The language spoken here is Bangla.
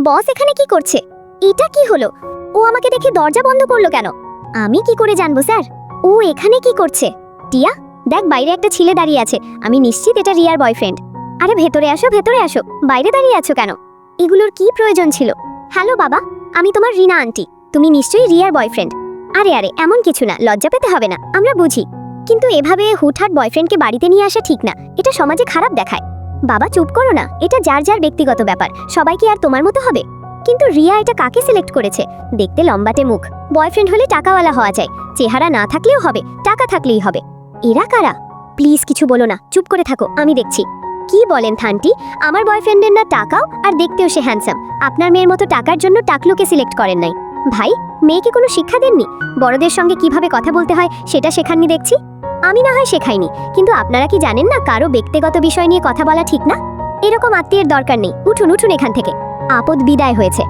বস এখানে কি করছে? এটা কি হলো? ও আমাকে দেখে দরজা বন্ধ করলো কেন? আমি কি করে জানবো স্যার? ও এখানে কি করছে? টিয়া, দেখ বাইরে একটা ছেলে দাঁড়িয়ে আছে, আমি নিশ্চিত এটা রিয়ার বয়ফ্রেন্ড। আরে ভেতরে আসো, ভেতরে আসো, বাইরে দাঁড়িয়ে আছো কেন? এগুলোর কি প্রয়োজন ছিল? হ্যালো বাবা, আমি তোমার রিনা আন্টি, তুমি নিশ্চয়ই রিয়ার বয়ফ্রেন্ড। আরে আরে এমন কিছু না, লজ্জা পেতে হবে না, আমরা বুঝি। কিন্তু এভাবে হুটহাট বয়ফ্রেন্ডকে বাড়িতে নিয়ে আসা ঠিক না, এটা সমাজে খারাপ দেখায়। বাবা চুপ করো না, এটা যার যার ব্যক্তিগত ব্যাপার, সবাই কি আর তোমার মতো হবে? কিন্তু রিয়া এটা কাকে সিলেক্ট করেছে? দেখতে লম্বাটে মুখ, বয়ফ্রেন্ড হলে টাকাওয়ালা হওয়া যায়, চেহারা না থাকলেও হবে, টাকা থাকলেই হবে। এরা কারা? প্লিজ কিছু বলো না, চুপ করে থাকো, আমি দেখছি। কি বলেন থানটি? আমার বয়ফ্রেন্ডের না টাকাও আর দেখতেও সে হ্যান্ডসাম, আপনার মেয়ের মতো টাকার জন্য টাকলুকে সিলেক্ট করেন নাই। ভাই, মেয়েকে কোনো শিক্ষা দেননি? বড়দের সঙ্গে কিভাবে কথা বলতে হয় সেটা শেখাননি দেখছি। আমি না হয় শেখাইনি, কিন্তু আপনারা কি জানেন না কারো ব্যক্তিগত বিষয় নিয়ে কথা বলা ঠিক না? এরকম আত্মীয়ের দরকার নেই, উঠুন উঠুন এখান থেকে, আপদ বিদায় হয়েছে।